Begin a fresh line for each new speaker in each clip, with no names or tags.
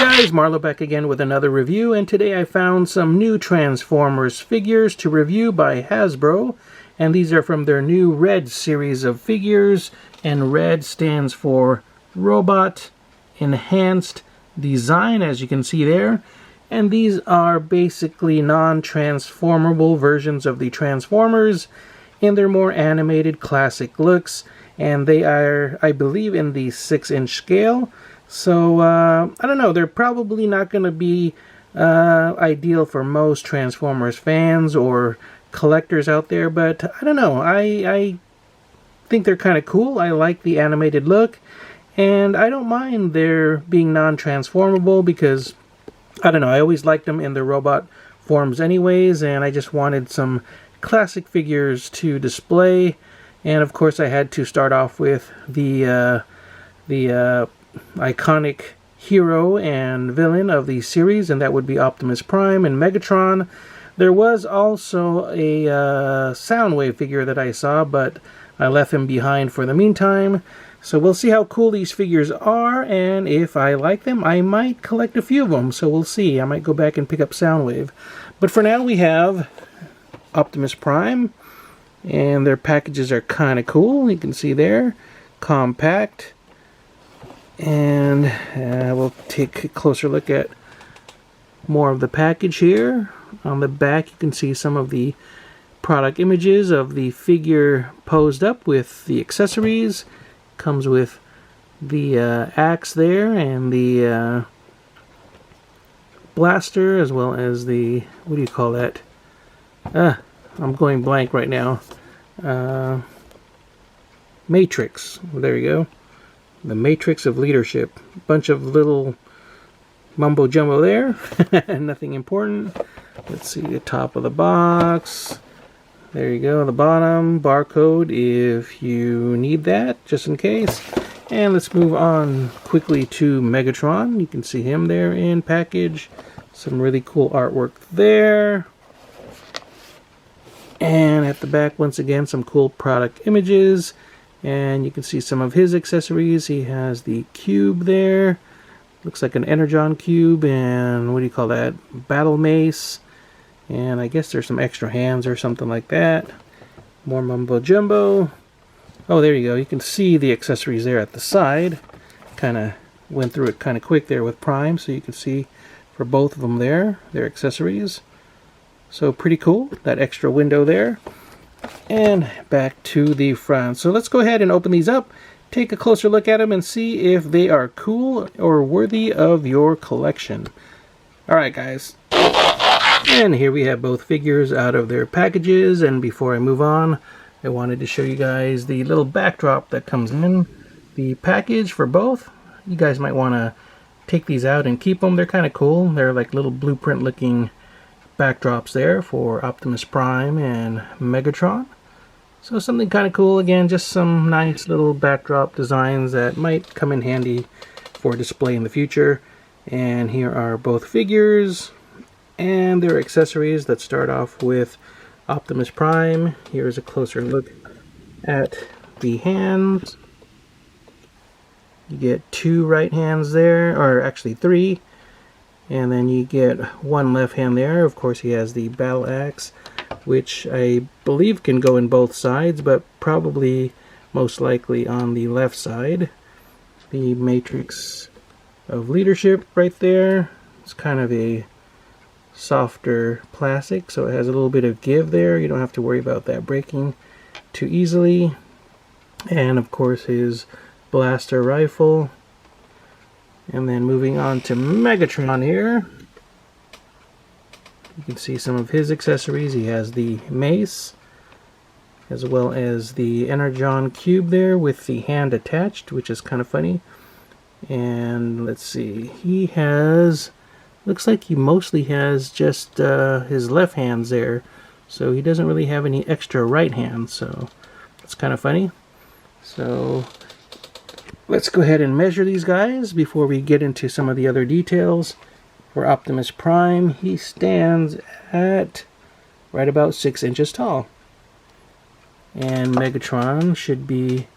Guys, Marlo back again with another review, and today I found some new Transformers figures to review by Hasbro, and these are from their new R.E.D series of figures, and R.E.D stands for Robot Enhanced Design, as you can see there, and these are basically non-transformable versions of the Transformers in their more animated classic looks, and they are, I believe, in the 6-inch scale. So, I don't know, they're probably not going to be ideal for most Transformers fans or collectors out there, but I don't know, I think they're kind of cool. I like the animated look, and I don't mind their being non-transformable because, I don't know, I always liked them in their robot forms anyways, and I just wanted some classic figures to display, and of course I had to start off with the iconic hero and villain of the series, and that would be Optimus Prime and Megatron. There was also a Soundwave figure that I saw, but I left him behind for the meantime. So we'll see how cool these figures are, and if I like them, I might collect a few of them. So we'll see. I might go back and pick up Soundwave. But for now, we have Optimus Prime, and their packages are kind of cool. You can see there, compact. And we'll take a closer look at more of the package here. On the back you can see some of the product images of the figure posed up with the accessories. Comes with the axe there and the blaster, as well as the, what do you call that? I'm going blank right now. Matrix. Well, there you go. The Matrix of Leadership. Bunch of little mumbo jumbo there. Nothing important. Let's see the top of the box. There you go, the bottom. Barcode if you need that, just in case. And let's move on quickly to Megatron. You can see him there in package. Some really cool artwork there. And at the back, once again, some cool product images. And you can see some of his accessories. He has the cube there. Looks like an Energon cube, and what do you call that? Battle mace. And I guess there's some extra hands or something like that. More mumbo jumbo. Oh, there you go. You can see the accessories there at the side. Kind of went through it kind of quick there with Prime, so you can see for both of them there, their accessories. So pretty cool, that extra window there. And back to the front. So let's go ahead and open these up, take a closer look at them, and see if they are cool or worthy of your collection. Alright guys, and here we have both figures out of their packages, and before I move on, I wanted to show you guys the little backdrop that comes in the package for both. You guys might want to take these out and keep them. They're kind of cool. They're like little blueprint looking backdrops there for Optimus Prime and Megatron. So something kind of cool. Again, just some nice little backdrop designs that might come in handy for display in the future. And here are both figures and their accessories. Let's start off with Optimus Prime. Here's a closer look at the hands. You get 2 right hands there, or actually 3. And then you get 1 left hand there. Of course, he has the battle axe, which I believe can go in both sides, but probably most likely on the left side. The Matrix of Leadership right there. It's kind of a softer plastic, so it has a little bit of give there. You don't have to worry about that breaking too easily. And of course, his blaster rifle. And then moving on to Megatron here. You can see some of his accessories. He has the mace, as well as the Energon cube there with the hand attached, which is kind of funny. And let's see, he has, looks like he mostly has just his left hands there. So he doesn't really have any extra right hands, so that's kind of funny. So let's go ahead and measure these guys before we get into some of the other details. For Optimus Prime, he stands at right about 6 inches tall. And Megatron should be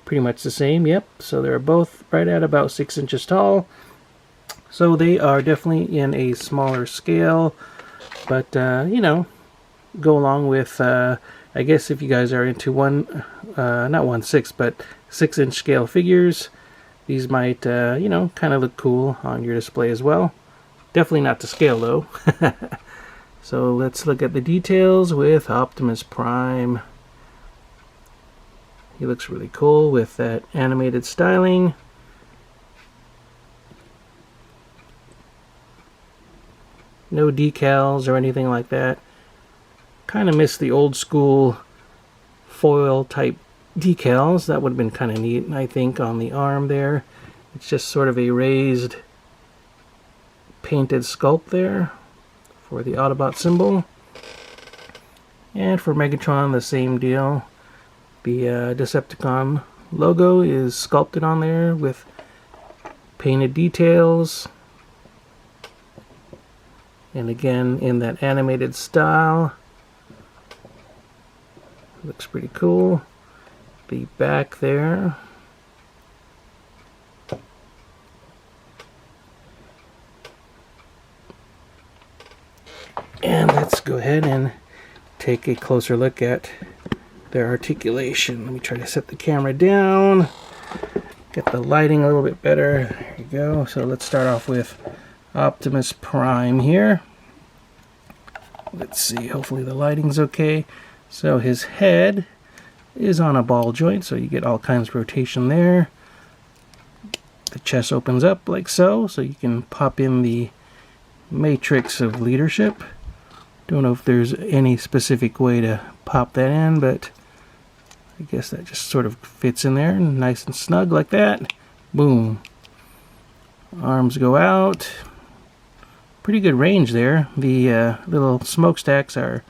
pretty much the same. Yep, so they're both right at about 6 inches tall. So they are definitely in a smaller scale, but you know, go along with I guess if you guys are into not 1/6 but 6-inch scale figures, these might you know, kind of look cool on your display as well. Definitely not to scale though. So let's look at the details with Optimus Prime. He looks really cool with that animated styling. No decals or anything like that. Kind of miss the old school foil type decals. That would have been kind of neat, I think, on the arm there. It's just sort of a raised painted sculpt there for the Autobot symbol. And for Megatron, the same deal. The Decepticon logo is sculpted on there with painted details. And again, in that animated style. Looks pretty cool. The back there. And let's go ahead and take a closer look at their articulation. Let me try to set the camera down. Get the lighting a little bit better. There you go. So let's start off with Optimus Prime here. Let's see, hopefully the lighting's okay. So his head is on a ball joint, so you get all kinds of rotation there. The chest opens up like so you can pop in the matrix of leadership. Don't know if there's any specific way to pop that in, but I guess that just sort of fits in there, nice and snug like that. Boom. Arms go out. Pretty good range there. The little smokestacks are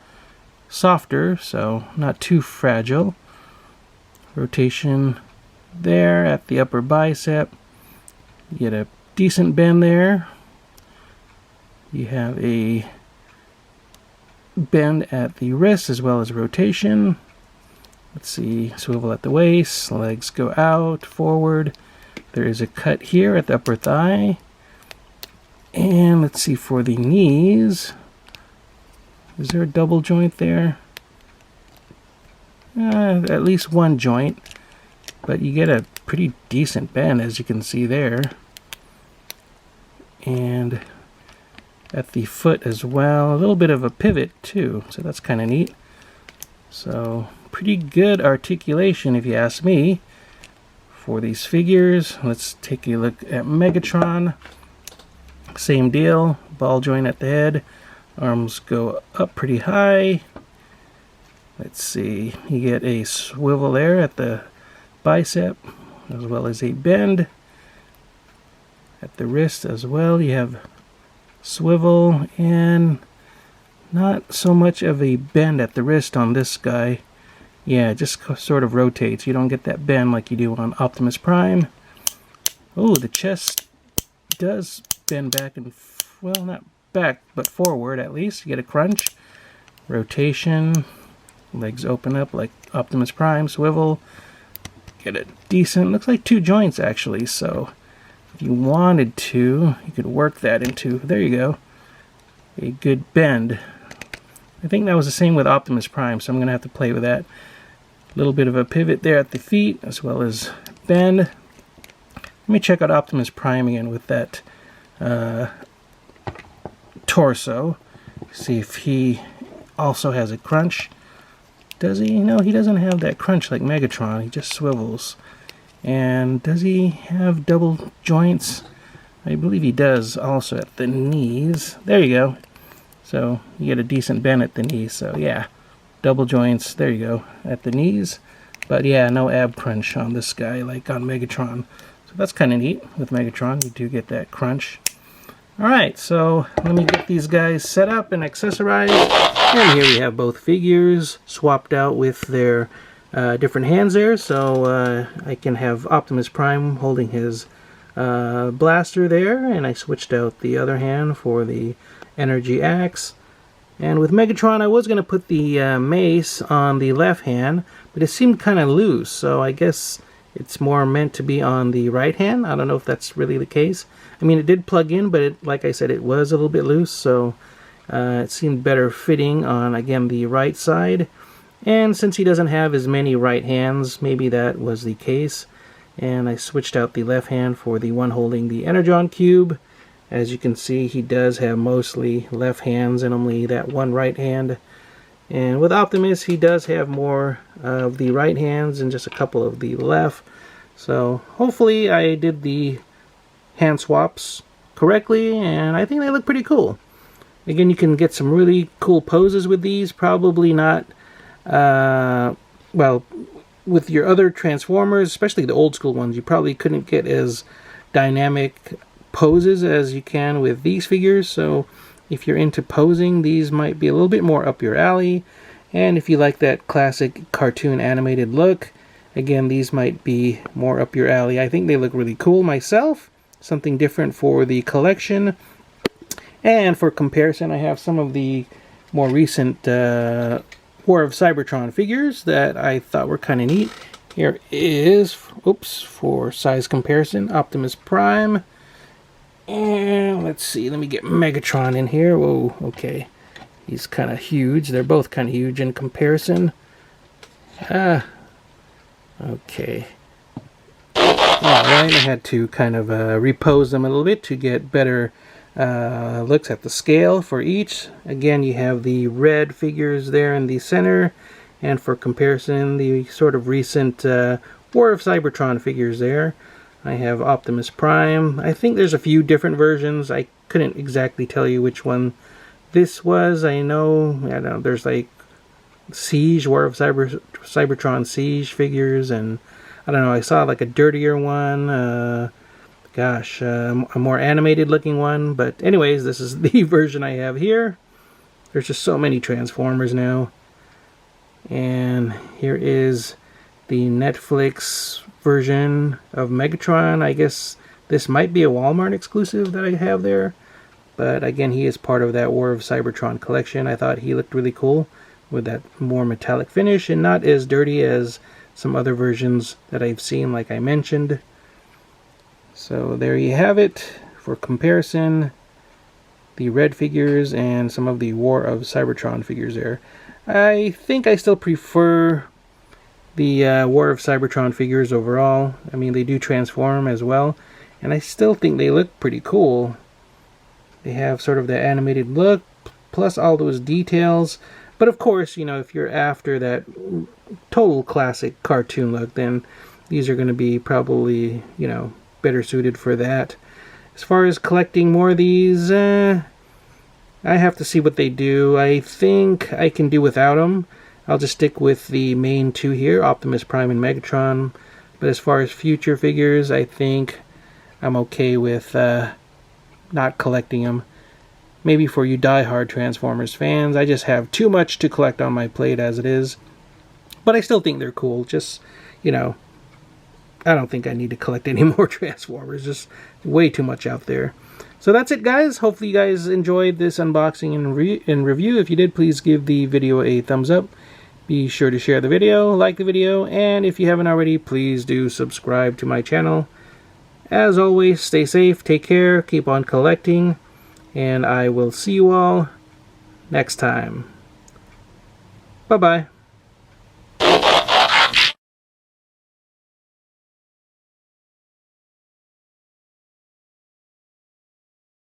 softer, so not too fragile. Rotation there at the upper bicep. You get a decent bend there. You have a bend at the wrist as well as rotation. Let's see, swivel at the waist, legs go out, forward. There is a cut here at the upper thigh. And let's see for the knees. Is there a double joint there? At least one joint, but you get a pretty decent bend as you can see there. And at the foot as well, a little bit of a pivot too, so that's kind of neat. So pretty good articulation if you ask me for these figures. Let's take a look at Megatron. Same deal, ball joint at the head, arms go up pretty high. Let's see, you get a swivel there at the bicep as well as a bend at the wrist as well. You have swivel and not so much of a bend at the wrist on this guy. Yeah, it just sort of rotates. You don't get that bend like you do on Optimus Prime. Oh, the chest does bend back and, well, not back, but forward at least. You get a crunch. Rotation. Legs open up like Optimus Prime. Swivel. Get a decent, looks like two joints actually, so if you wanted to, you could work that into, there you go, a good bend. I think that was the same with Optimus Prime, so I'm going to have to play with that. A little bit of a pivot there at the feet, as well as bend. Let me check out Optimus Prime again with that torso. See if he also has a crunch. Does he? No, he doesn't have that crunch like Megatron. He just swivels. And does he have double joints? I believe he does also at the knees. There you go. So you get a decent bend at the knees. So yeah, double joints. There you go at the knees. But yeah, no ab crunch on this guy like on Megatron. So that's kind of neat. With Megatron, you do get that crunch. Alright, so let me get these guys set up and accessorized. And here we have both figures swapped out with their different hands there. So I can have Optimus Prime holding his blaster there, and I switched out the other hand for the energy axe. And with Megatron, I was going to put the mace on the left hand, but it seemed kind of loose, so I guess it's more meant to be on the right hand. I don't know if that's really the case. I mean, it did plug in, but like I said, it was a little bit loose, so it seemed better fitting on, again, the right side. And since he doesn't have as many right hands, maybe that was the case. And I switched out the left hand for the one holding the Energon cube. As you can see, he does have mostly left hands and only that one right hand. And with Optimus, he does have more of the right hands and just a couple of the left. So hopefully I did the hand swaps correctly, and I think they look pretty cool. Again, you can get some really cool poses with these. Probably not, well, with your other Transformers, especially the old school ones, you probably couldn't get as dynamic poses as you can with these figures. So if you're into posing, these might be a little bit more up your alley. And if you like that classic cartoon animated look, again, these might be more up your alley. I think they look really cool myself. Something different for the collection. And for comparison, I have some of the more recent War of Cybertron figures that I thought were kind of neat. Here is, oops, for size comparison, Optimus Prime. And let's see, let me get Megatron in here. Whoa, okay. He's kind of huge. They're both kind of huge in comparison. Okay. Alright, I had to kind of repose them a little bit to get better looks at the scale for each. Again, you have the red figures there in the center, and for comparison, the sort of recent War of Cybertron figures there. I have Optimus Prime. I think there's a few different versions. I couldn't exactly tell you which one this was. I don't know, there's like Siege, War of Cybertron Siege figures, and I don't know, I saw like a dirtier one, a more animated looking one, but anyways, this is the version I have here. There's just so many Transformers now. And here is the Netflix version of Megatron. I guess this might be a Walmart exclusive that I have there, but again, he is part of that War of Cybertron collection. I thought he looked really cool with that more metallic finish and not as dirty as some other versions that I've seen, like I mentioned. So there you have it for comparison, the red figures and some of the War of Cybertron figures there. I think I still prefer the War of Cybertron figures overall. I mean, they do transform as well, and I still think they look pretty cool. They have sort of the animated look, plus all those details. But of course, you know, if you're after that total classic cartoon look, then these are going to be probably, you know, better suited for that. As far as collecting more of these, I have to see what they do. I think I can do without them. I'll just stick with the main two here, Optimus Prime and Megatron. But as far as future figures, I think I'm okay with not collecting them. Maybe for you die-hard Transformers fans, I just have too much to collect on my plate as it is. But I still think they're cool. Just, you know, I don't think I need to collect any more Transformers. Just way too much out there. So that's it, guys. Hopefully you guys enjoyed this unboxing and review. If you did, please give the video a thumbs up. Be sure to share the video, like the video, and if you haven't already, please do subscribe to my channel. As always, stay safe, take care, keep on collecting, and I will see you all next time. Bye-bye.